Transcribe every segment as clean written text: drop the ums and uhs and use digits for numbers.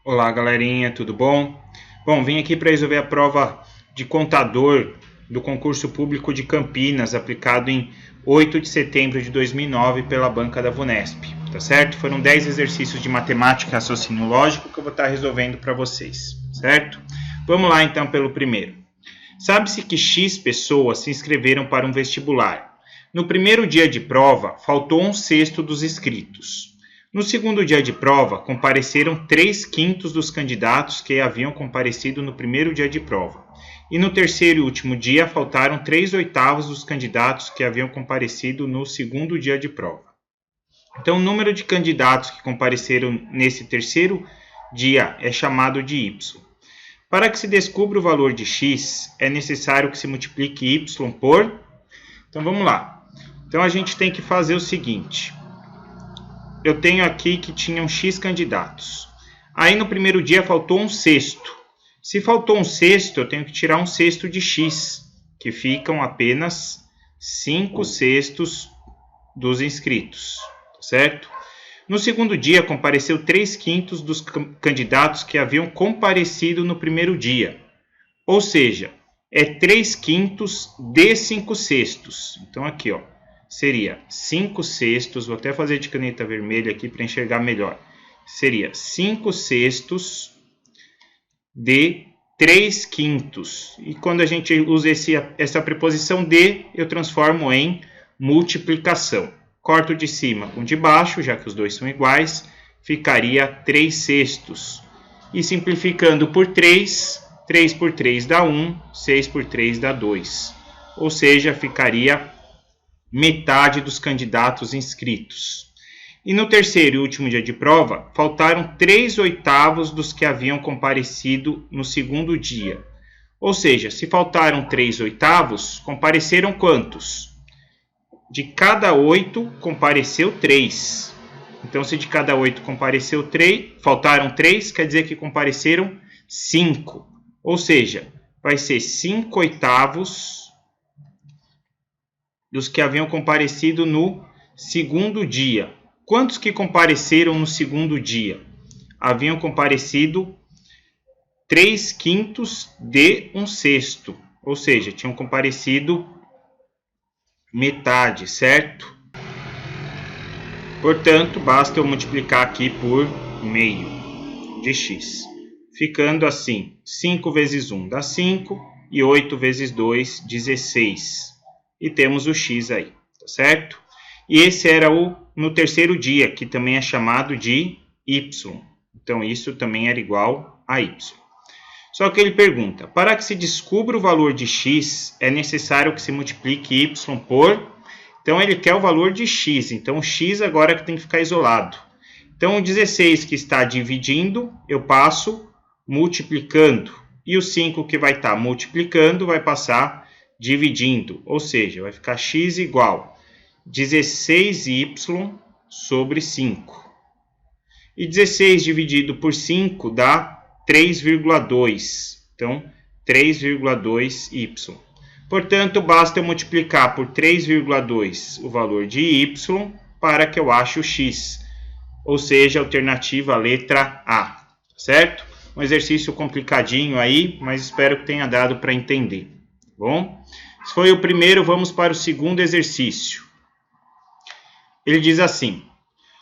Olá, galerinha, tudo bom? Bom, vim aqui para resolver a prova de contador do concurso público de Campinas, aplicado em 8 de setembro de 2009 pela banca da VUNESP, tá certo? Foram 10 exercícios de matemática e raciocínio lógico que eu vou estar resolvendo para vocês, certo? Vamos lá então pelo primeiro. Sabe-se que X pessoas se inscreveram para um vestibular. No primeiro dia de prova, faltou 1/6 dos inscritos. No segundo dia de prova, compareceram 3/5 dos candidatos que haviam comparecido no primeiro dia de prova. E no terceiro e último dia, faltaram 3/8 dos candidatos que haviam comparecido no segundo dia de prova. Então, o número de candidatos que compareceram nesse terceiro dia é chamado de Y. Para que se descubra o valor de X, é necessário que se multiplique Y por... Então, vamos lá. Então, a gente tem que fazer o seguinte... Eu tenho aqui que tinham X candidatos. Aí no primeiro dia faltou 1/6. Se faltou 1/6, eu tenho que tirar 1/6 de X, que ficam apenas 5/6 dos inscritos, certo? No segundo dia compareceu 3/5 dos candidatos que haviam comparecido no primeiro dia. Ou seja, é 3/5 de 5/6. Então aqui, ó. Seria 5/6, vou até fazer de caneta vermelha aqui para enxergar melhor. Seria 5/6 de 3/5. E quando a gente usa essa preposição de, eu transformo em multiplicação. Corto de cima com de baixo, já que os dois são iguais, ficaria 3/6. E simplificando por 3, 3 por 3 dá 1, 6 por 3 dá 2. Ou seja, ficaria metade dos candidatos inscritos. E no terceiro e último dia de prova, faltaram 3/8 dos que haviam comparecido no segundo dia. Ou seja, se faltaram 3/8, compareceram quantos? De cada 8, compareceu 3. Então, se de cada 8 compareceu 3, faltaram 3, quer dizer que compareceram 5. Ou seja, vai ser 5/8 dos que haviam comparecido no segundo dia. Quantos que compareceram no segundo dia? Haviam comparecido 3/5 de 1/6. Ou seja, tinham comparecido metade, certo? Portanto, basta eu multiplicar aqui por meio de x. Ficando assim, 5 vezes 1 dá 5 e 8 vezes 2, 16. E temos o x aí, tá certo? E esse era no terceiro dia, que também é chamado de y. Então, isso também era igual a y. Só que ele pergunta, para que se descubra o valor de x, é necessário que se multiplique y por... Então, ele quer o valor de x. Então, o x agora que tem que ficar isolado. Então, o 16 que está dividindo, eu passo multiplicando. E o 5 que vai estar multiplicando, vai passar dividindo, ou seja, vai ficar x igual 16y sobre 5. E 16 dividido por 5 dá 3,2. Então, 3,2y. Portanto, basta eu multiplicar por 3,2 o valor de y para que eu ache o x. Ou seja, alternativa letra A. Certo? Um exercício complicadinho aí, mas espero que tenha dado para entender. Bom, esse foi o primeiro, vamos para o segundo exercício. Ele diz assim,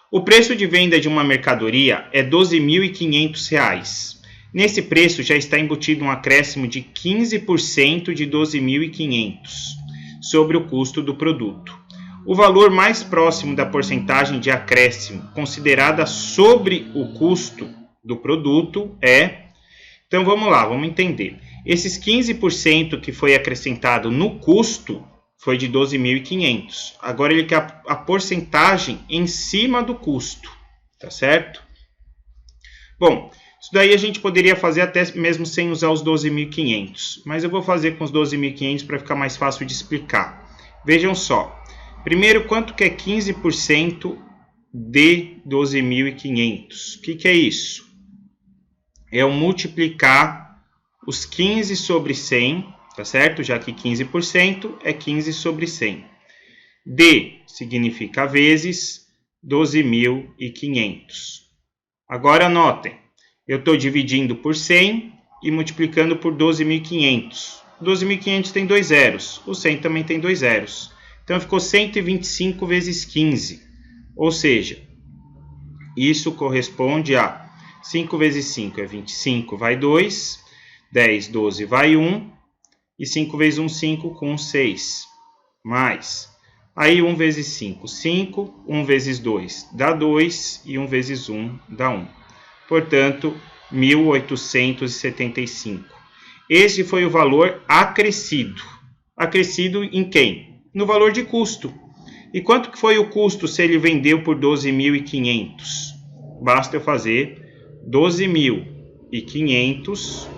o preço de venda de uma mercadoria é R$ 12.500. Nesse preço já está embutido um acréscimo de 15% de R$ 12.500 sobre o custo do produto. O valor mais próximo da porcentagem de acréscimo considerada sobre o custo do produto é... Então vamos lá, vamos entender. Esses 15% que foi acrescentado no custo foi de 12.500. Agora ele quer a porcentagem em cima do custo, tá certo? Bom, isso daí a gente poderia fazer até mesmo sem usar os 12.500, mas eu vou fazer com os 12.500 para ficar mais fácil de explicar. Vejam só. Primeiro, quanto que é 15% de 12.500? O que é isso? É o multiplicar os 15 sobre 100, tá certo? Já que 15% é 15 sobre 100. D significa vezes 12.500. Agora anotem, eu estou dividindo por 100 e multiplicando por 12.500. 12.500 tem 2 zeros, o 100 também tem 2 zeros. Então ficou 125 vezes 15, ou seja, isso corresponde a 5 vezes 5 é 25, vai 2, 10, 12, vai 1, e 5 vezes 1, 5, com 6, mais. Aí 1 vezes 5, 5, 1 vezes 2 dá 2, e 1 vezes 1 dá 1. Portanto, 1.875. Esse foi o valor acrescido. Acrescido em quem? No valor de custo. E quanto que foi o custo se ele vendeu por 12.500? Basta eu fazer 12.500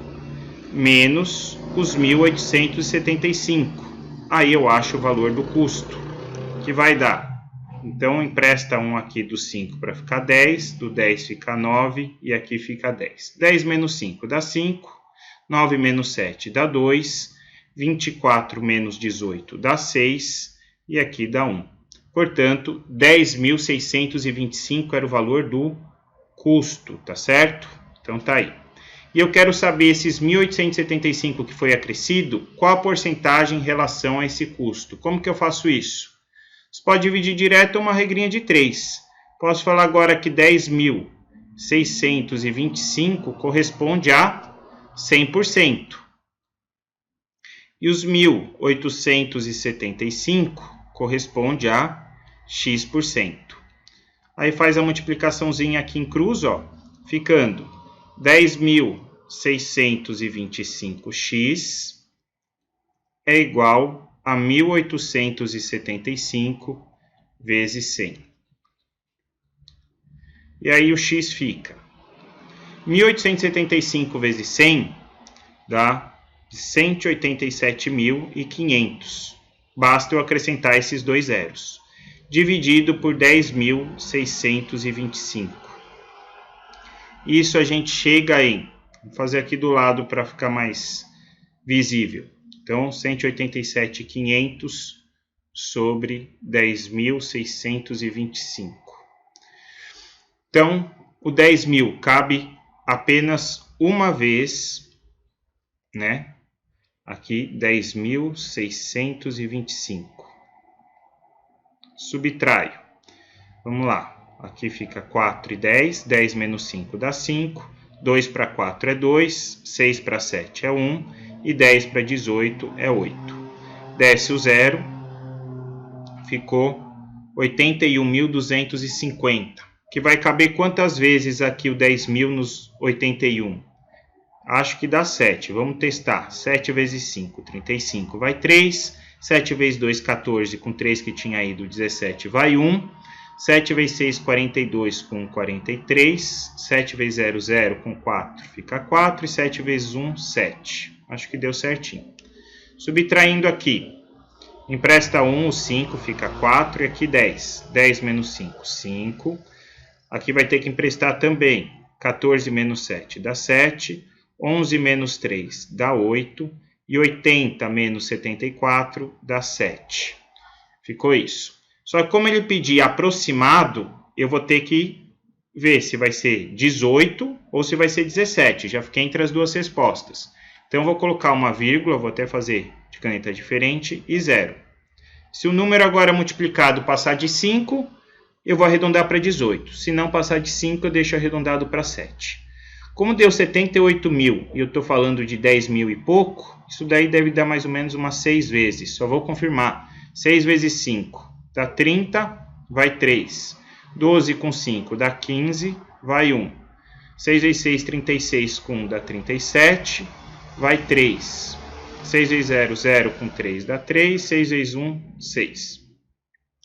menos os 1.875. Aí eu acho o valor do custo, que vai dar. Então, empresta um aqui do 5 para ficar 10, do 10 fica 9 e aqui fica 10. 10 menos 5 dá 5, 9 menos 7 dá 2, 24 menos 18 dá 6 e aqui dá 1. Portanto, 10.625 era o valor do custo, tá certo? Então tá aí. E eu quero saber esses 1.875 que foi acrescido, qual a porcentagem em relação a esse custo. Como que eu faço isso? Você pode dividir direto uma regrinha de 3. Posso falar agora que 10.625 corresponde a 100%. E os 1.875 corresponde a X%. Aí faz a multiplicaçãozinha aqui em cruz, ó, ficando 10.625x é igual a 1.875 vezes 100. E aí o x fica 1.875 vezes 100 dá 187.500. Basta eu acrescentar esses dois zeros. Dividido por 10.625. Isso a gente chega em... Vou fazer aqui do lado para ficar mais visível. Então, 187.500 sobre 10.625. Então, o 10.000 cabe apenas uma vez, né? Aqui, 10.625. Subtraio. Vamos lá. Aqui fica 4 e 10. 10 menos 5 dá 5. 2 para 4 é 2. 6 para 7 é 1. E 10 para 18 é 8. Desce o zero. Ficou 81.250. Que vai caber quantas vezes aqui o 10.000 nos 81? Acho que dá 7. Vamos testar. 7 vezes 5, 35. Vai 3. 7 vezes 2, 14. Com 3 que tinha ido, 17. Vai 1. 7 vezes 6, 42. Com 43. 7 vezes 0, 0. Com 4. Fica 4. E 7 vezes 1, 7. Acho que deu certinho. Subtraindo aqui. Empresta 1, o 5 fica 4. E aqui 10. 10 menos 5, 5. Aqui vai ter que emprestar também. 14 menos 7 dá 7. 11 menos 3 dá 8. E 80 menos 74 dá 7. Ficou isso. Só que como ele pedir aproximado, eu vou ter que ver se vai ser 18 ou se vai ser 17. Já fiquei entre as duas respostas. Então, eu vou colocar uma vírgula, vou até fazer de caneta diferente, e 0. Se o número agora multiplicado passar de 5, eu vou arredondar para 18. Se não passar de 5, eu deixo arredondado para 7. Como deu 78.000 e eu estou falando de 10.000 e pouco, isso daí deve dar mais ou menos umas 6 vezes. Só vou confirmar. 6 vezes 5 dá 30, vai 3. 12 com 5 dá 15, vai 1. 6 vezes 6, 36 com 1 dá 37, vai 3. 6 vezes 0, 0 com 3 dá 3. 6 vezes 1, 6.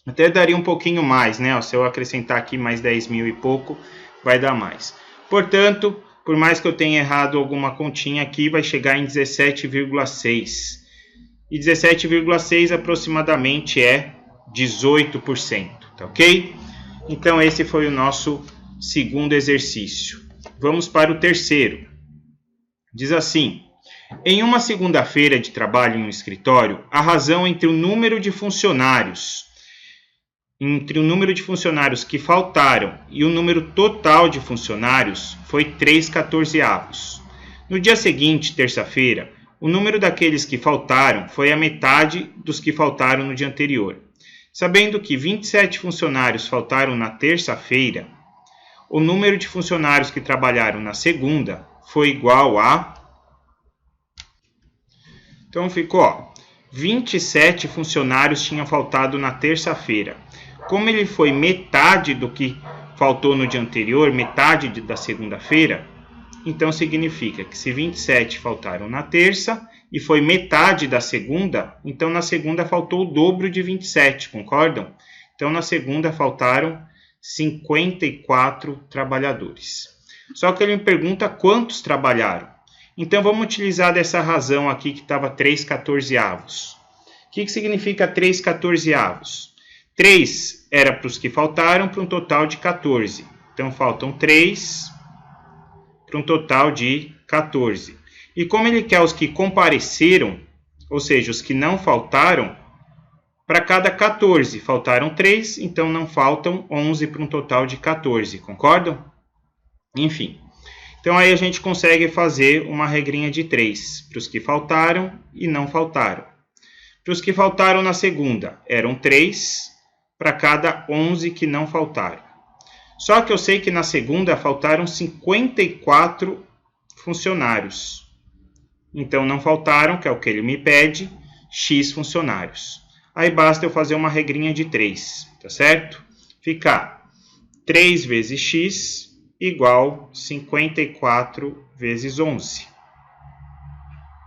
Até daria um pouquinho mais, né? Se eu acrescentar aqui mais 10.000 e pouco, vai dar mais. Portanto, por mais que eu tenha errado alguma continha aqui, vai chegar em 17,6. E 17,6 aproximadamente é 18%, tá ok? Então, esse foi o nosso segundo exercício. Vamos para o terceiro. Diz assim: em uma segunda-feira de trabalho em um escritório, a razão entre o número de funcionários entre o número de funcionários que faltaram e o número total de funcionários foi 3/14. No dia seguinte, terça-feira, o número daqueles que faltaram foi a metade dos que faltaram no dia anterior. Sabendo que 27 funcionários faltaram na terça-feira, o número de funcionários que trabalharam na segunda foi igual a... Então ficou, 27 funcionários tinham faltado na terça-feira. Como ele foi metade do que faltou no dia anterior, metade da segunda-feira, então significa que se 27 faltaram na terça e foi metade da segunda, então na segunda faltou o dobro de 27, concordam? Então na segunda faltaram 54 trabalhadores. Só que ele me pergunta quantos trabalharam. Então vamos utilizar dessa razão aqui que estava 3/14. O que significa 3/14? 3 era para os que faltaram, para um total de 14. Então faltam 3 para um total de 14. E como ele quer os que compareceram, ou seja, os que não faltaram, para cada 14 faltaram 3, então não faltam 11 para um total de 14, concordam? Enfim, então aí a gente consegue fazer uma regrinha de 3 para os que faltaram e não faltaram. Para os que faltaram na segunda, eram 3 para cada 11 que não faltaram. Só que eu sei que na segunda faltaram 54 funcionários. Então não faltaram, que é o que ele me pede, X funcionários. Aí basta eu fazer uma regrinha de 3, tá certo? Fica 3 vezes X igual 54 vezes 11.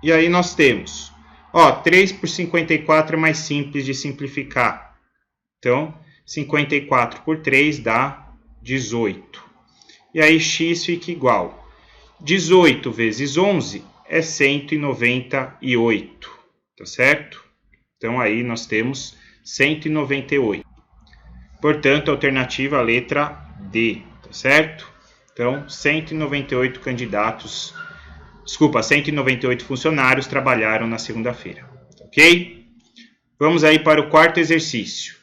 E aí nós temos, 3 por 54 é mais simples de simplificar. Então, 54 por 3 dá 18. E aí X fica igual. 18 vezes 11 é 198, tá certo? Então aí nós temos 198. Portanto, a alternativa a letra D, tá certo? Então, 198 funcionários trabalharam na segunda-feira, ok? Vamos aí para o quarto exercício.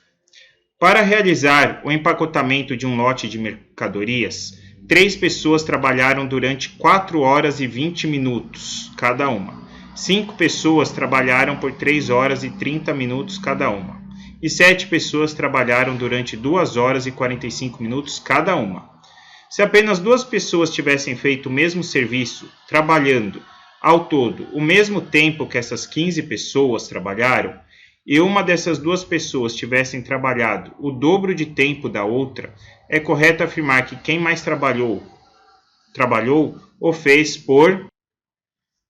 Para realizar o empacotamento de um lote de mercadorias, 3 pessoas trabalharam durante 4 horas e 20 minutos cada uma. 5 pessoas trabalharam por 3 horas e 30 minutos cada uma. E 7 pessoas trabalharam durante 2 horas e 45 minutos cada uma. Se apenas 2 pessoas tivessem feito o mesmo serviço, trabalhando ao todo o mesmo tempo que essas 15 pessoas trabalharam, e uma dessas 2 pessoas tivessem trabalhado o dobro de tempo da outra, é correto afirmar que quem mais trabalhou o fez por...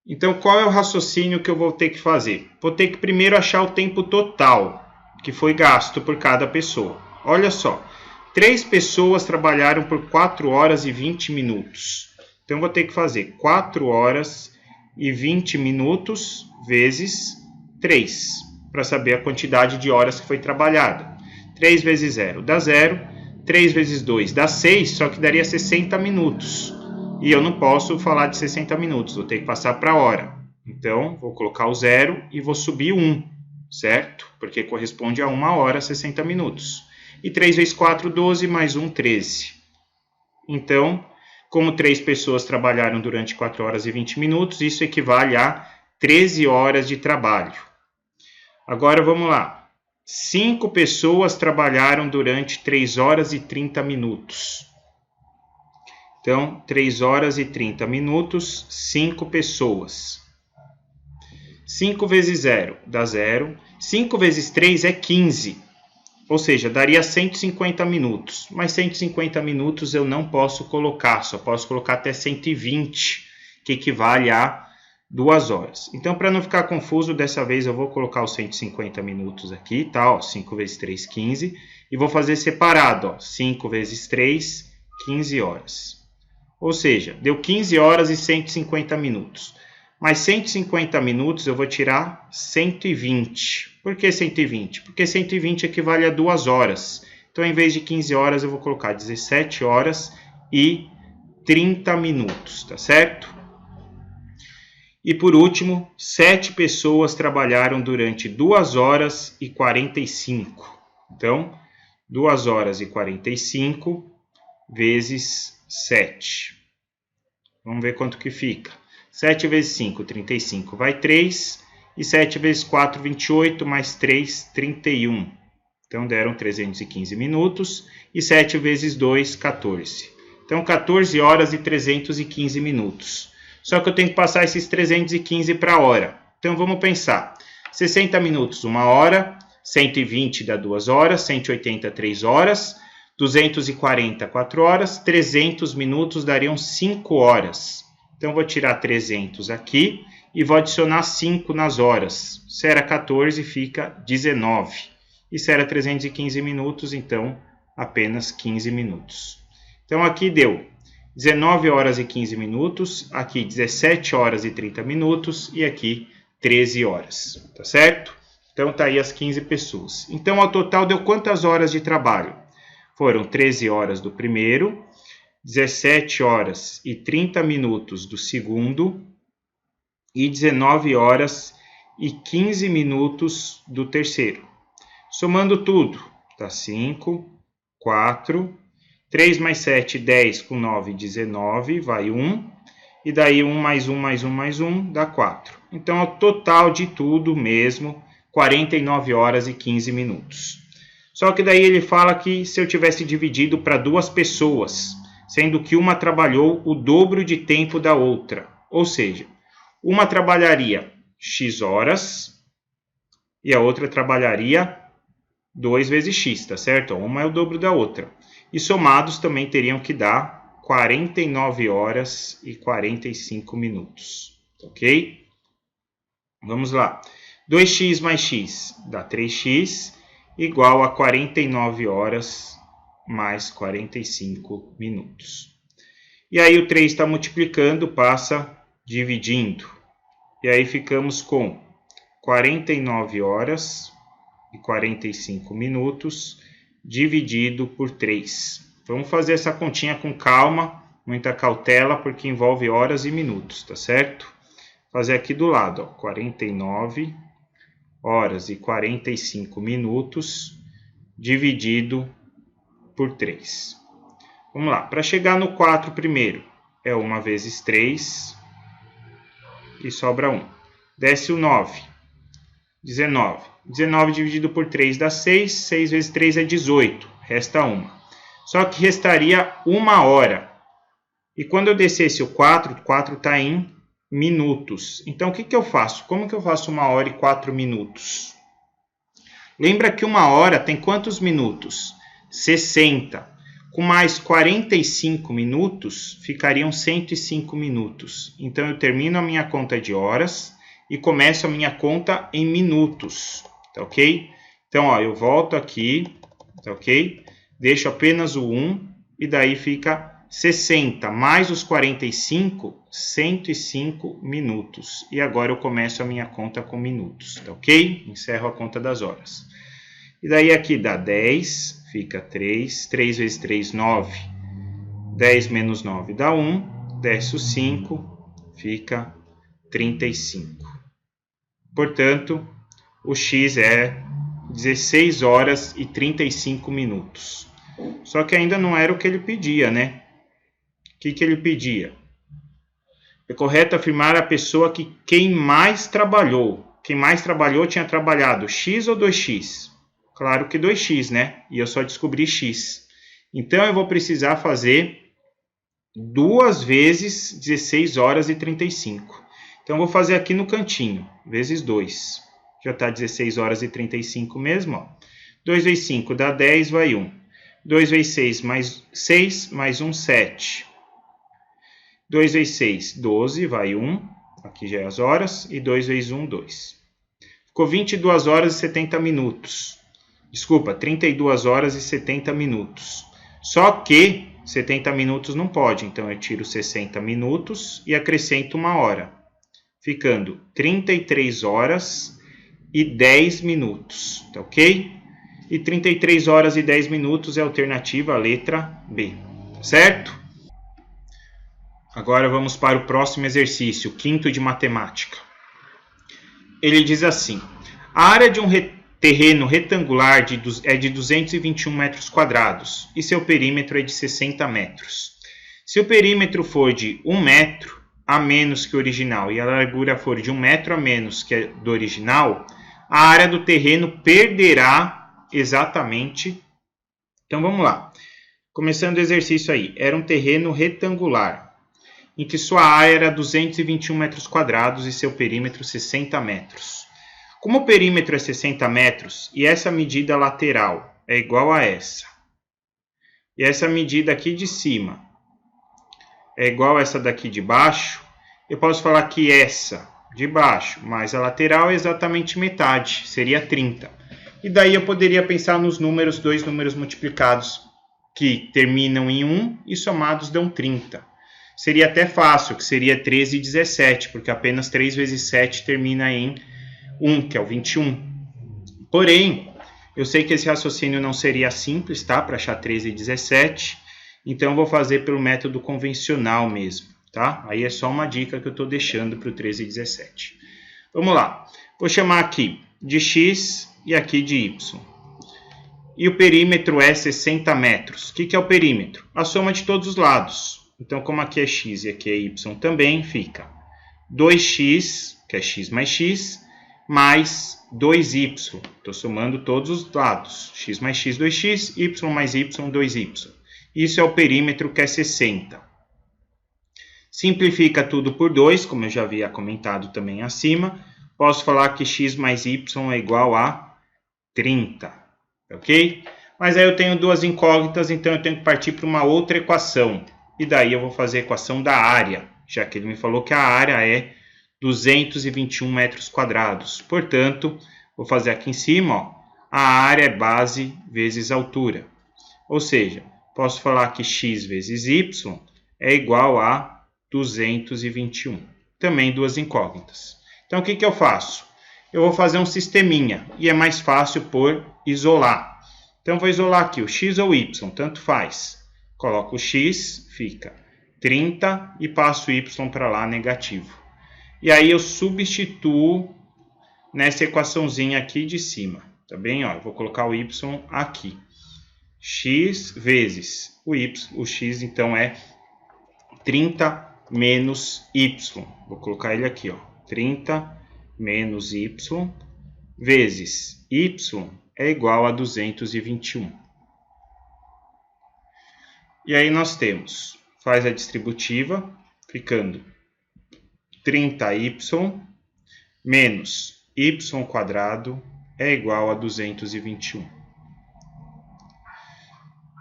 Então, qual é o raciocínio que eu vou ter que fazer? Vou ter que primeiro achar o tempo total que foi gasto por cada pessoa. Olha só, 3 pessoas trabalharam por 4 horas e 20 minutos. Então, vou ter que fazer 4 horas e 20 minutos vezes 3, para saber a quantidade de horas que foi trabalhada. 3 vezes 0 dá 0, 3 vezes 2 dá 6, só que daria 60 minutos. E eu não posso falar de 60 minutos, vou ter que passar para a hora. Então, vou colocar o 0 e vou subir 1, certo? Porque corresponde a 1 hora, 60 minutos. E 3 vezes 4, 12, mais 1, 13. Então, como 3 pessoas trabalharam durante 4 horas e 20 minutos, isso equivale a 13 horas de trabalho. Agora, vamos lá. 5 pessoas trabalharam durante 3 horas e 30 minutos. Então, 3 horas e 30 minutos, 5 pessoas. 5 vezes 0 dá 0. 5 vezes 3 é 15. Ou seja, daria 150 minutos. Mas 150 minutos eu não posso colocar. Só posso colocar até 120, que equivale a 2 horas. Então, para não ficar confuso, dessa vez eu vou colocar os 150 minutos aqui, tá? 5 vezes 3, 15. E vou fazer separado, 5 vezes 3, 15 horas. Ou seja, deu 15 horas e 150 minutos. Mas 150 minutos eu vou tirar 120. Por que 120? Porque 120 equivale a 2 horas. Então, em vez de 15 horas, eu vou colocar 17 horas e 30 minutos, tá certo? E por último, 7 pessoas trabalharam durante 2 horas e 45. Então, 2 horas e 45 vezes 7. Vamos ver quanto que fica. 7 vezes 5, 35, vai 3. E 7 vezes 4, 28, mais 3, 31. Então, deram 315 minutos. E 7 vezes 2, 14. Então, 14 horas e 315 minutos. Só que eu tenho que passar esses 315 para a hora. Então, vamos pensar. 60 minutos, 1 hora. 120 dá 2 horas. 180, 3 horas. 240, 4 horas. 300 minutos dariam 5 horas. Então, vou tirar 300 aqui e vou adicionar 5 nas horas. Se era 14, fica 19. E se era 315 minutos, então, apenas 15 minutos. Então, aqui deu 19 horas e 15 minutos, aqui 17 horas e 30 minutos e aqui 13 horas, tá certo? Então, tá aí as 15 pessoas. Então, ao total, deu quantas horas de trabalho? Foram 13 horas do primeiro, 17 horas e 30 minutos do segundo e 19 horas e 15 minutos do terceiro. Somando tudo, tá 5, 4, 3 mais 7, 10, com 9, 19, vai 1. E daí 1 mais 1 mais 1 mais 1 dá 4. Então, o total de tudo mesmo, 49 horas e 15 minutos. Só que daí ele fala que se eu tivesse dividido para 2 pessoas, sendo que uma trabalhou o dobro de tempo da outra. Ou seja, uma trabalharia X horas e a outra trabalharia 2 vezes X, tá certo? Uma é o dobro da outra. E somados também teriam que dar 49 horas e 45 minutos, ok? Vamos lá. 2x mais x dá 3x, igual a 49 horas mais 45 minutos. E aí o 3 está multiplicando, passa dividindo. E aí ficamos com 49 horas e 45 minutos dividido por 3. Vamos fazer essa continha com calma, muita cautela, porque envolve horas e minutos, tá certo? Vou fazer aqui do lado, ó, 49 horas e 45 minutos dividido por 3. Vamos lá, para chegar no 4 primeiro, é 1 vezes 3 e sobra 1. Desce o 9, 19. 19 dividido por 3 dá 6, 6 vezes 3 é 18, resta 1. Só que restaria 1 hora. E quando eu descesse o 4, o 4 está em minutos. Então, o que eu faço? Como que eu faço 1 hora e 4 minutos? Lembra que 1 hora tem quantos minutos? 60. Com mais 45 minutos, ficariam 105 minutos. Então, eu termino a minha conta de horas e começo a minha conta em minutos. Tá ok? Então, ó, eu volto aqui, tá ok? Deixo apenas o 1 e daí fica 60 mais os 45, 105 minutos. E agora eu começo a minha conta com minutos, tá ok? Encerro a conta das horas. E daí aqui dá 10, fica 3. 3 vezes 3, 9. 10 menos 9 dá 1. Desce o 5, fica 35. Portanto, o X é 16 horas e 35 minutos. Só que ainda não era o que ele pedia, né? O que ele pedia? É correto afirmar a pessoa que quem mais trabalhou. Quem mais trabalhou tinha trabalhado X ou 2X? Claro que 2X, né? E eu só descobri X. Então, eu vou precisar fazer 2 vezes 16 horas e 35. Então, eu vou fazer aqui no cantinho, vezes 2. Já está 16 horas e 35 mesmo, ó. 2 vezes 5 dá 10, vai 1. 2 vezes 6 mais 1, 7. 2 vezes 6, 12, vai 1. Aqui já é as horas. E 2 vezes 1, 2. Ficou 22 horas e 70 minutos. Desculpa, 32 horas e 70 minutos. Só que 70 minutos não pode. Então, eu tiro 60 minutos e acrescento 1 hora. Ficando 33 horas e 10 minutos. Tá ok? E 33 horas e 10 minutos é a alternativa, a letra B. Certo? Agora vamos para o próximo exercício, quinto de matemática. Ele diz assim: a área de um terreno retangular é de 221 metros quadrados e seu perímetro é de 60 metros. Se o perímetro for de 1 metro a menos que o original e a largura for de 1 metro a menos que a do original, a área do terreno perderá exatamente. Então vamos lá. Começando o exercício aí. Era um terreno retangular, em que sua área era 221 metros quadrados e seu perímetro 60 metros. Como o perímetro é 60 metros e essa medida lateral é igual a essa, e essa medida aqui de cima é igual a essa daqui de baixo, eu posso falar que essa de baixo mais a lateral é exatamente metade, seria 30. E daí eu poderia pensar nos números, dois números multiplicados que terminam em 1 e somados dão 30. Seria até fácil, que seria 13 e 17, porque apenas 3 vezes 7 termina em 1, que é o 21. Porém, eu sei que esse raciocínio não seria simples, tá? Para achar 13 e 17. Então, eu vou fazer pelo método convencional mesmo, tá? Aí é só uma dica que eu estou deixando para o 13 e 17. Vamos lá. Vou chamar aqui de x e aqui de y. E o perímetro é 60 metros. O que é o perímetro? A soma de todos os lados. Então, como aqui é x e aqui é y também, fica 2x, que é x, mais 2y. Estou somando todos os lados. X mais x, 2x, y mais y, 2y. Isso é o perímetro, que é 60. Simplifica tudo por 2, como eu já havia comentado também acima. Posso falar que x mais y é igual a 30. Ok? Mas aí eu tenho duas incógnitas, então eu tenho que partir para uma outra equação. E daí eu vou fazer a equação da área, já que ele me falou que a área é 221 metros quadrados. Portanto, vou fazer aqui em cima, ó, a área é base vezes altura. Ou seja, posso falar que x vezes y é igual a 221. Também duas incógnitas. Então, o que eu faço? Eu vou fazer um sisteminha, e é mais fácil por isolar. Então, vou isolar aqui o x ou y, tanto faz. Coloco o x, fica 30, e passo o y para lá, negativo. E aí eu substituo nessa equaçãozinha aqui de cima. Tá bem? Ó, eu vou colocar o y aqui. X vezes o y. O x, então, é 30 menos y. Vou colocar ele aqui, ó. 30 menos y vezes y é igual a 221. E aí nós temos, faz a distributiva, ficando 30y menos y quadrado é igual a 221.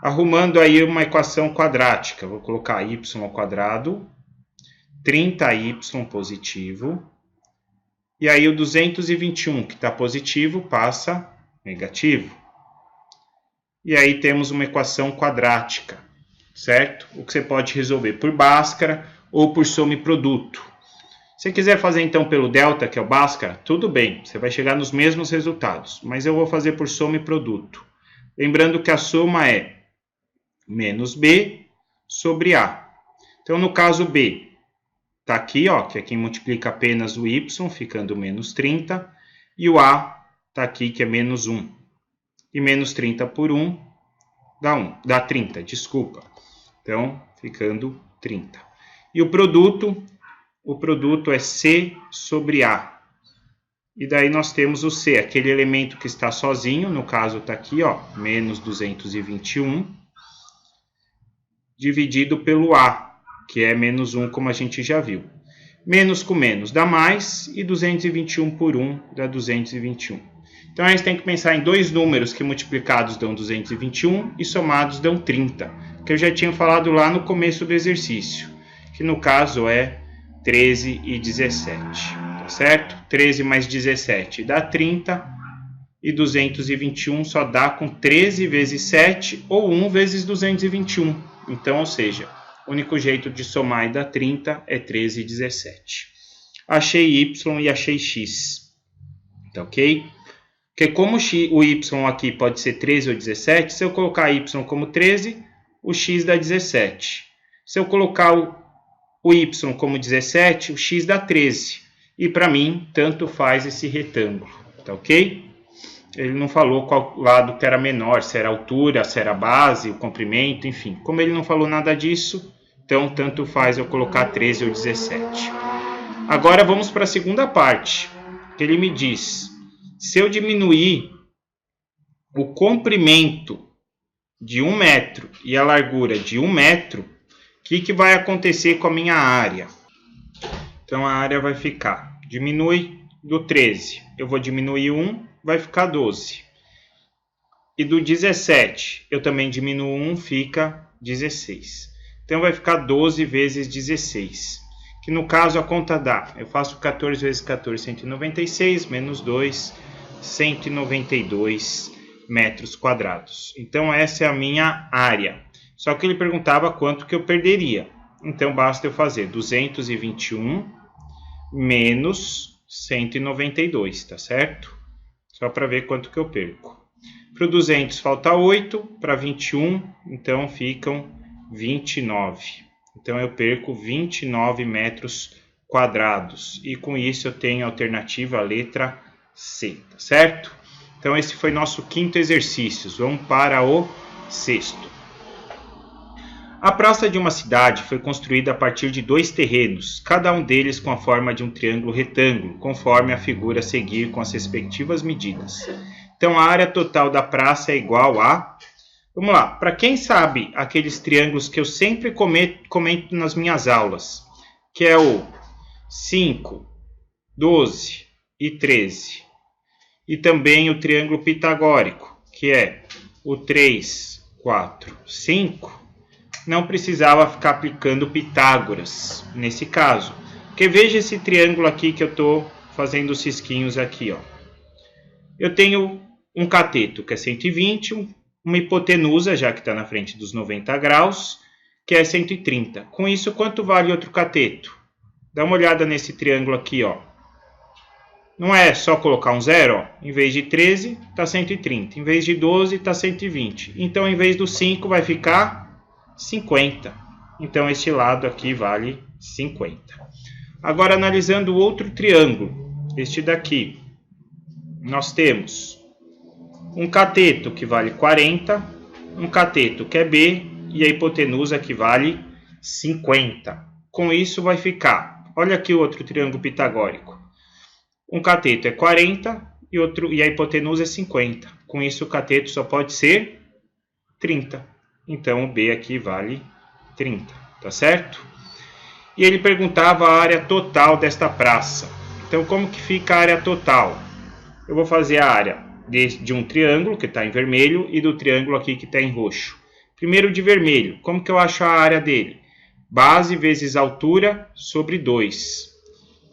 Arrumando aí uma equação quadrática, vou colocar y ao quadrado, 30y positivo, e aí o 221 que está positivo passa negativo. E aí temos uma equação quadrática, certo? O que você pode resolver por Bhaskara ou por soma e produto. Se você quiser fazer então pelo delta, que é o Bhaskara, tudo bem, você vai chegar nos mesmos resultados, mas eu vou fazer por soma e produto. Lembrando que a soma é menos b sobre a. Então, no caso b, está aqui, ó, que é quem multiplica apenas o y, ficando menos 30, e o a está aqui, que é menos 1. E menos 30 por 1 dá 30, desculpa. Então, ficando 30. E o produto é C sobre A. E daí nós temos o C, aquele elemento que está sozinho, no caso está aqui, ó, menos 221, dividido pelo A, que é menos 1, como a gente já viu. Menos com menos dá mais, e 221 por 1 dá 221. Então, a gente tem que pensar em dois números que multiplicados dão 221 e somados dão 30, que eu já tinha falado lá no começo do exercício, que no caso é 13 e 17, tá certo? 13 mais 17 dá 30, e 221 só dá com 13 vezes 7, ou 1 vezes 221. Então, ou seja, o único jeito de somar e dar 30 é 13 e 17. Achei y e achei x, tá ok? Porque como o y aqui pode ser 13 ou 17, se eu colocar y como 13, o x dá 17. Se eu colocar o y como 17, o x dá 13. E para mim, tanto faz esse retângulo, tá ok? Ele não falou qual lado que era menor, se era a altura, se era a base, o comprimento, enfim. Como ele não falou nada disso, então tanto faz eu colocar 13 ou 17. Agora vamos para a segunda parte, que ele me diz, se eu diminuir o comprimento de 1 metro e a largura de 1 metro, o que vai acontecer com a minha área? Então a área vai ficar, diminui do 13, eu vou diminuir 1, vai ficar 12. E do 17, eu também diminuo 1, fica 16. Então vai ficar 12 vezes 16. Que no caso a conta dá, eu faço 14 vezes 14, 196, menos 2, 192 metros quadrados. Então essa é a minha área. Só que ele perguntava quanto que eu perderia. Então basta eu fazer 221 menos 192, tá certo? Só para ver quanto que eu perco. Para o 200 falta 8, para 21, então ficam 29. Então eu perco 29 metros quadrados. E com isso eu tenho a alternativa, a letra C, tá certo? Então esse foi nosso quinto exercício. Vamos para o sexto. A praça de uma cidade foi construída a partir de 2 terrenos, cada um deles com a forma de um triângulo retângulo, conforme a figura a seguir com as respectivas medidas. Então a área total da praça é igual a... Vamos lá, para quem sabe aqueles triângulos que eu sempre comento nas minhas aulas, que é o 5, 12 e 13. E também o triângulo pitagórico, que é o 3, 4, 5. Não precisava ficar aplicando Pitágoras nesse caso. Porque veja esse triângulo aqui que eu estou fazendo os risquinhos aqui. Ó. Eu tenho um cateto que é 120, uma hipotenusa, já que está na frente dos 90 graus, que é 130. Com isso, quanto vale outro cateto? Dá uma olhada nesse triângulo aqui. Ó. Não é só colocar um zero? Ó. Em vez de 13, está 130. Em vez de 12, está 120. Então, em vez do 5, vai ficar 50. Então, este lado aqui vale 50. Agora, analisando o outro triângulo, este daqui, nós temos um cateto que vale 40, um cateto que é B e a hipotenusa que vale 50. Com isso, vai ficar, olha aqui o outro triângulo pitagórico. Um cateto é 40 e a hipotenusa é 50. Com isso, o cateto só pode ser 30. Então, o B aqui vale 30, tá certo? E ele perguntava a área total desta praça. Então, como que fica a área total? Eu vou fazer a área de um triângulo, que está em vermelho, e do triângulo aqui que está em roxo. Primeiro de vermelho, como que eu acho a área dele? Base vezes altura sobre 2.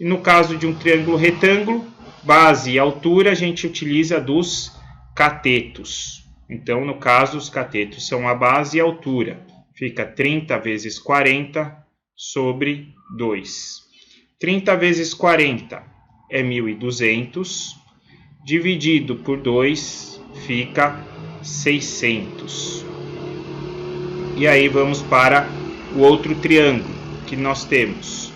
E no caso de um triângulo retângulo, base e altura a gente utiliza dos catetos. Então, no caso, os catetos são a base e a altura. Fica 30 vezes 40 sobre 2. 30 vezes 40 é 1.200. Dividido por 2 fica 600. E aí vamos para o outro triângulo que nós temos.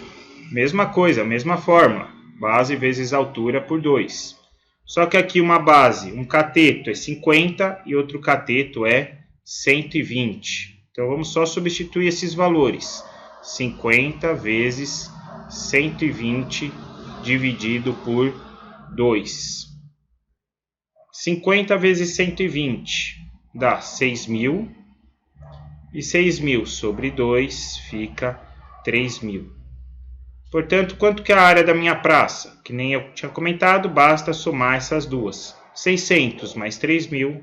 Mesma coisa, mesma fórmula. Base vezes altura por 2. Só que aqui uma base, um cateto é 50 e outro cateto é 120. Então vamos só substituir esses valores. 50 vezes 120 dividido por 2. 50 vezes 120 dá 6.000. E 6.000 sobre 2 fica 3.000. Portanto, quanto que é a área da minha praça? Que nem eu tinha comentado, basta somar essas duas. 600 mais 3.000,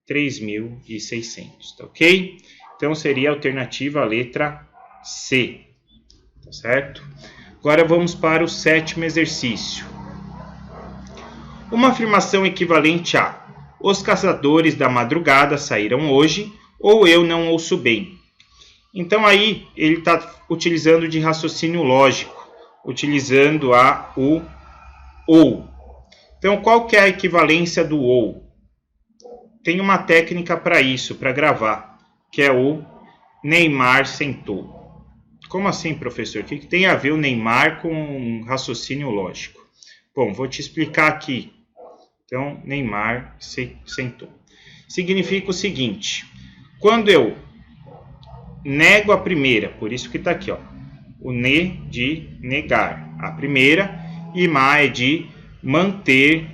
3.600, tá ok? Então, seria a alternativa a letra C, tá certo? Agora, vamos para o sétimo exercício. Uma afirmação equivalente a: os caçadores da madrugada saíram hoje, ou eu não ouço bem. Então, aí, ele está utilizando de raciocínio lógico, utilizando o ou. Então, qual que é a equivalência do ou? Tem uma técnica para isso, para gravar, que é o Neymar sentou. Como assim, professor? O que tem a ver o Neymar com um raciocínio lógico? Bom, vou te explicar aqui. Então, Neymar sentou. Significa o seguinte, quando eu nego a primeira, por isso que está aqui, ó, o ne de negar a primeira e ma é de manter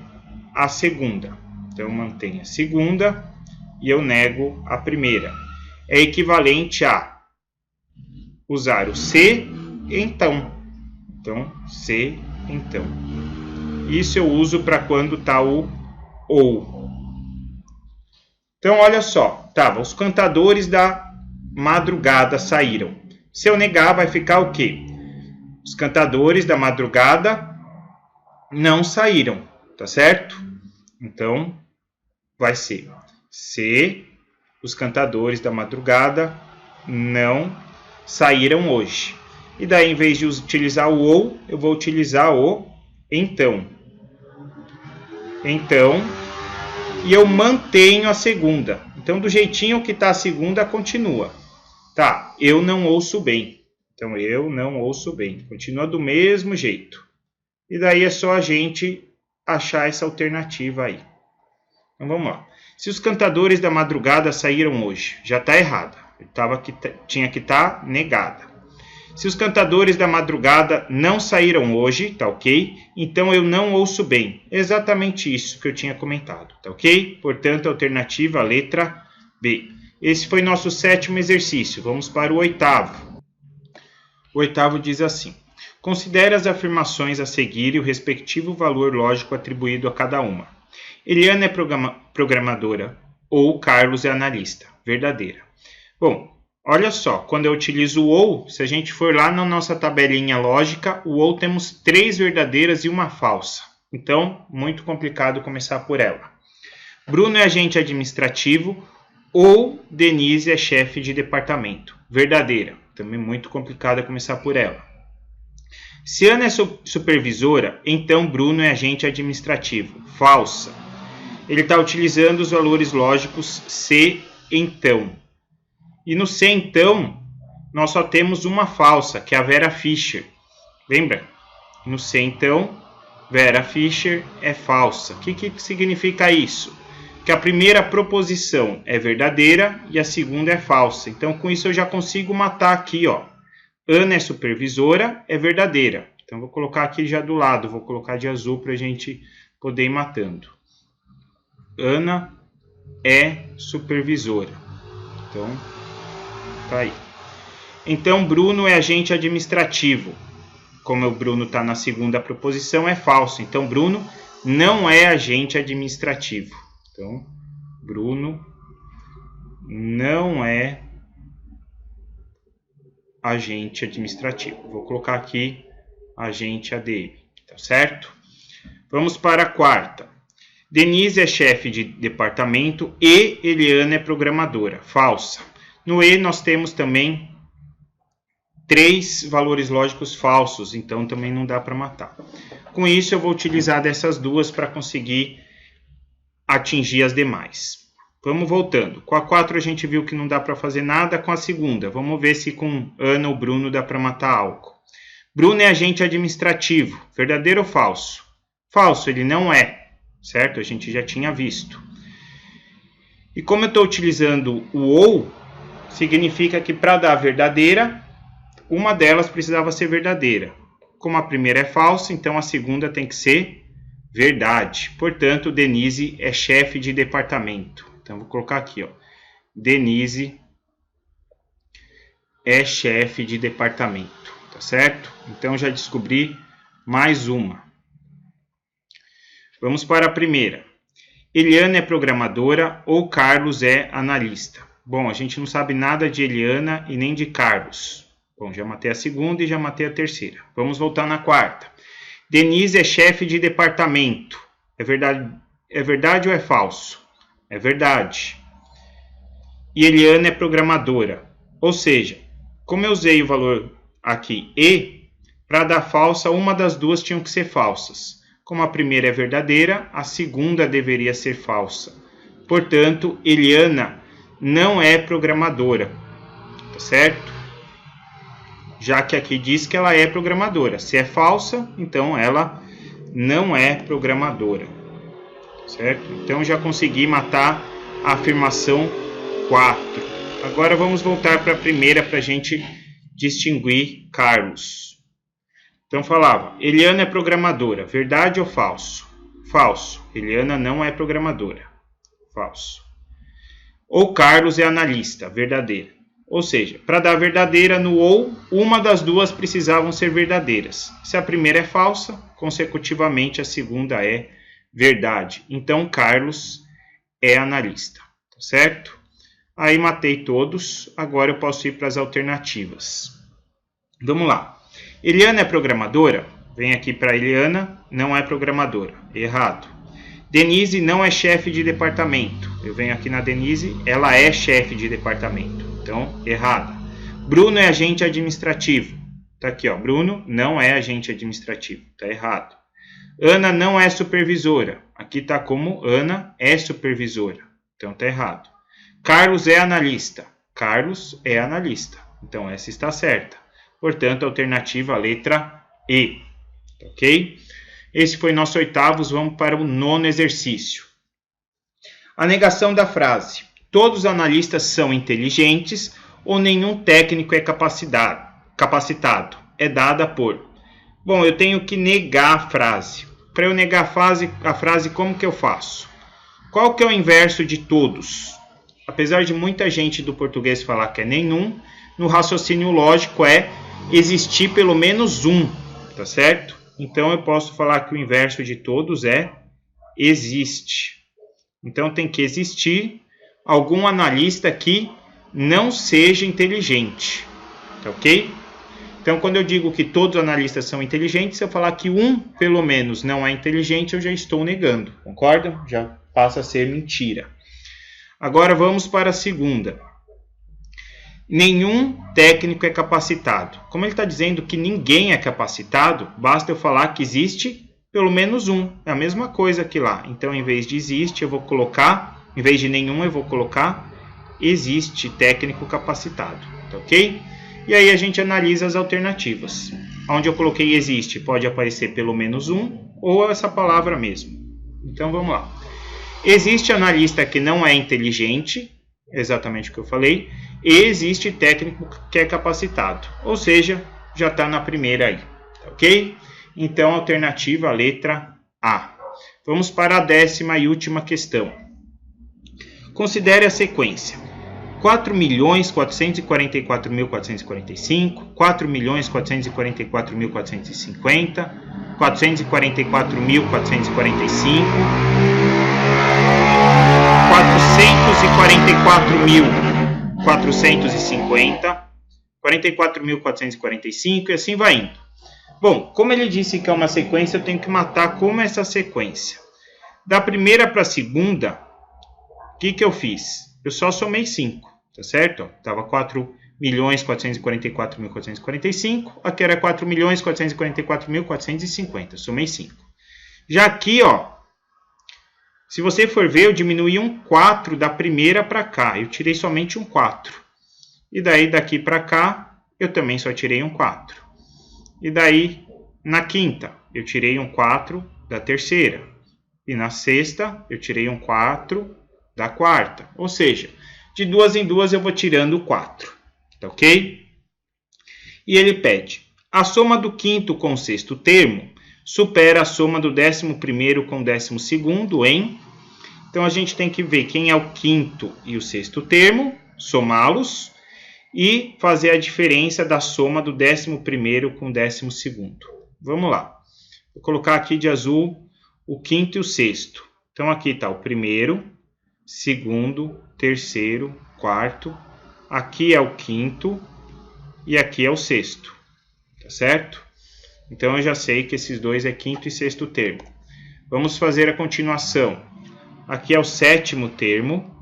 a segunda. Então, eu mantenho a segunda e eu nego a primeira. É equivalente a usar o se, então. Então, se, então. Isso eu uso para quando está o ou. Então, olha só. Tava, os cantadores da madrugada saíram. Se eu negar, vai ficar o quê? Os cantadores da madrugada não saíram, tá certo? Então, vai ser se os cantadores da madrugada não saíram hoje. E daí, em vez de utilizar o ou, eu vou utilizar o então. Então, e eu mantenho a segunda. Então, do jeitinho que está a segunda, continua. Tá, eu não ouço bem. Então, eu não ouço bem. Continua do mesmo jeito. E daí é só a gente achar essa alternativa aí. Então, vamos lá. Se os cantadores da madrugada saíram hoje, já está errada. Tinha que estar negada. Se os cantadores da madrugada não saíram hoje, tá ok? Então eu não ouço bem. Exatamente isso que eu tinha comentado, tá ok? Portanto, alternativa, letra B. Esse foi nosso 7º exercício. Vamos para o 8º. O 8º diz assim. Considere as afirmações a seguir e o respectivo valor lógico atribuído a cada uma. Eliana é programadora ou Carlos é analista. Verdadeira. Bom, olha só, quando eu utilizo o ou, se a gente for lá na nossa tabelinha lógica, o ou temos 3 verdadeiras e uma falsa. Então, muito complicado começar por ela. Bruno é agente administrativo ou Denise é chefe de departamento. Verdadeira. Também muito complicado começar por ela. Se Ana é supervisora, então Bruno é agente administrativo. Falsa. Ele está utilizando os valores lógicos se, então. E no se, então, nós só temos uma falsa, que é a Vera Fischer. Lembra? No se, então, Vera Fischer é falsa. O que significa isso? Que a primeira proposição é verdadeira e a segunda é falsa. Então, com isso eu já consigo matar aqui, ó. Ana é supervisora, é verdadeira. Então, vou colocar aqui já do lado, vou colocar de azul para a gente poder ir matando. Ana é supervisora. Então, tá aí. Então, Bruno é agente administrativo. Como o Bruno está na segunda proposição, é falso. Então, Bruno não é agente administrativo. Então, Bruno não é agente administrativo. Vou colocar aqui agente ADM, tá certo? Vamos para a 4ª. Denise é chefe de departamento e Eliana é programadora. Falsa. No E nós temos também 3 valores lógicos falsos, então também não dá para matar. Com isso eu vou utilizar dessas duas para conseguir atingir as demais. Vamos voltando. Com a 4 a gente viu que não dá para fazer nada. Com a segunda, vamos ver se com Ana ou Bruno dá para matar álcool. Bruno é agente administrativo. Verdadeiro ou falso? Falso, ele não é. Certo? A gente já tinha visto. E como eu estou utilizando o ou, significa que para dar verdadeira, uma delas precisava ser verdadeira. Como a primeira é falsa, então a segunda tem que ser verdade. Portanto, Denise é chefe de departamento. Então, vou colocar aqui, ó. Denise é chefe de departamento, tá certo? Então, já descobri mais uma. Vamos para a primeira. Eliana é programadora ou Carlos é analista? Bom, a gente não sabe nada de Eliana e nem de Carlos. Bom, já matei a segunda e já matei a terceira. Vamos voltar na 4ª. Denise é chefe de departamento. É verdade ou é falso? É verdade. E Eliana é programadora. Ou seja, como eu usei o valor aqui e, para dar falsa, uma das duas tinham que ser falsas. Como a primeira é verdadeira, a segunda deveria ser falsa. Portanto, Eliana não é programadora. Tá certo? Já que aqui diz que ela é programadora. Se é falsa, então ela não é programadora. certo? Então já consegui matar a afirmação 4. Agora vamos voltar para a primeira para a gente distinguir Carlos. Então falava, Eliana é programadora, verdade ou falso? Falso, Eliana não é programadora. Falso. Ou Carlos é analista, verdadeira. Ou seja, para dar verdadeira no ou, uma das duas precisavam ser verdadeiras. Se a primeira é falsa, consecutivamente a segunda é verdade. Então, Carlos é analista, tá certo? Aí matei todos, agora eu posso ir para as alternativas. Vamos lá. Eliana é programadora? Vem aqui para Eliana, não é programadora. Errado. Denise não é chefe de departamento. Eu venho aqui na Denise, ela é chefe de departamento. Então, errada. Bruno é agente administrativo. Tá aqui, ó. Bruno não é agente administrativo. Tá errado. Ana não é supervisora. Aqui tá como Ana é supervisora. Então, tá errado. Carlos é analista. Carlos é analista. Então, essa está certa. Portanto, alternativa letra E. Ok? Esse foi nosso oitavo. Vamos para o 9º exercício. A negação da frase. Todos os analistas são inteligentes ou nenhum técnico é capacitado. É dada por... Bom, eu tenho que negar a frase. Para eu negar a frase, como que eu faço? Qual que é o inverso de todos? Apesar de muita gente do português falar que é nenhum, no raciocínio lógico é existir pelo menos um, tá certo? Então eu posso falar que o inverso de todos é existe. Então tem que existir algum analista que não seja inteligente, tá ok? Então, quando eu digo que todos os analistas são inteligentes, se eu falar que um, pelo menos, não é inteligente, eu já estou negando, concordam? Já passa a ser mentira. Agora, vamos para a segunda. Nenhum técnico é capacitado. Como ele está dizendo que ninguém é capacitado, basta eu falar que existe pelo menos um. É a mesma coisa que lá. Então, em vez de existe, eu vou colocar... Em vez de nenhum, eu vou colocar existe técnico capacitado, tá ok? E aí a gente analisa as alternativas. Onde eu coloquei existe, pode aparecer pelo menos um, ou essa palavra mesmo. Então vamos lá. Existe analista que não é inteligente, exatamente o que eu falei, e existe técnico que é capacitado. Ou seja, já está na primeira aí, tá ok? Então, alternativa, letra A. Vamos para a 10ª e última questão. Considere a sequência. 4.444.445, 4.444.450, 444.445, 444.450, 44.445 e assim vai indo. Bom, como ele disse que é uma sequência, eu tenho que matar como essa sequência. Da primeira para a segunda, o que eu fiz? Eu só somei 5, tá certo? Estava 4.444.445, aqui era 4.444.450, somei 5. Já aqui, ó, se você for ver, eu diminuí um 4 da primeira para cá, eu tirei somente um 4. E daí, daqui para cá, eu também só tirei um 4. E daí, na quinta, eu tirei um 4 da terceira. E na sexta, eu tirei um 4 da quarta. Ou seja, de duas em duas eu vou tirando o 4. Tá ok? E ele pede, a soma do quinto com o sexto termo supera a soma do 11º com o 12º em... Então, a gente tem que ver quem é o quinto e o sexto termo, somá-los e fazer a diferença da soma do 11º com o 12º. Vamos lá. Vou colocar aqui de azul o quinto e o sexto. Então, aqui está o primeiro, segundo, terceiro, quarto. Aqui é o quinto e aqui é o sexto. Tá certo? Então, eu já sei que esses dois é quinto e sexto termo. Vamos fazer a continuação. Aqui é o sétimo termo.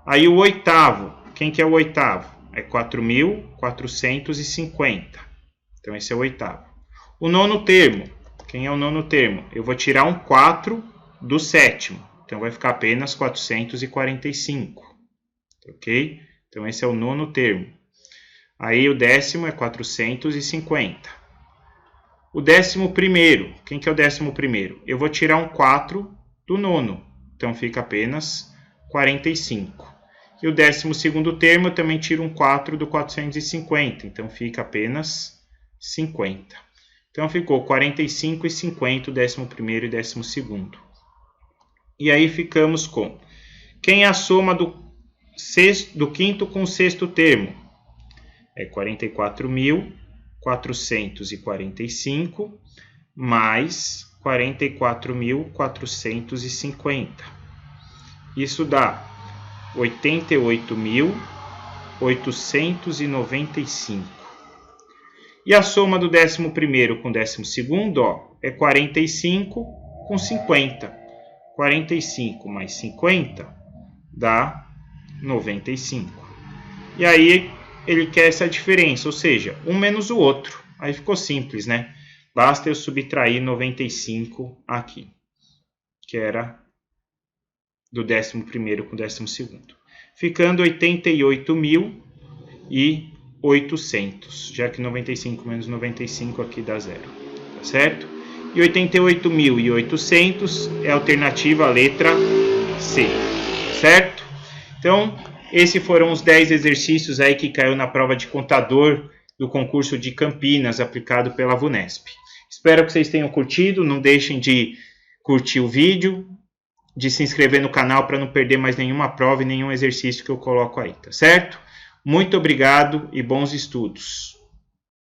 Aí o oitavo. Quem que é o oitavo? É 4.450. Então, esse é o oitavo. O nono termo. Quem é o nono termo? Eu vou tirar um 4 do sétimo. Então, vai ficar apenas 445. Ok? Então, esse é o nono termo. Aí, o décimo é 450. O 11º. Quem que é o 11º? Eu vou tirar um 4 do nono. então fica apenas 45. E o 12º termo eu também tiro um 4 do 450, então fica apenas 50. Então ficou 45 e 50, o 11º e 12º. E aí ficamos com... Quem é a soma do quinto com o sexto termo? É 44.445 mais 44.450. Isso dá 88.895. E a soma do 11º com o 12º, ó, é 45 com 50. 45 mais 50 dá 95. E aí ele quer essa diferença, ou seja, um menos o outro. Aí ficou simples, né? Basta eu subtrair 95 aqui, que era do 11º com o 12º. Ficando 88.800, já que 95 menos 95 aqui dá zero, tá certo? E 88.800 é a alternativa à letra C, certo? Então, esses foram os 10 exercícios aí que caiu na prova de contador do concurso de Campinas, aplicado pela VUNESP. Espero que vocês tenham curtido, não deixem de curtir o vídeo, de se inscrever no canal para não perder mais nenhuma prova e nenhum exercício que eu coloco aí, tá certo? Muito obrigado e bons estudos!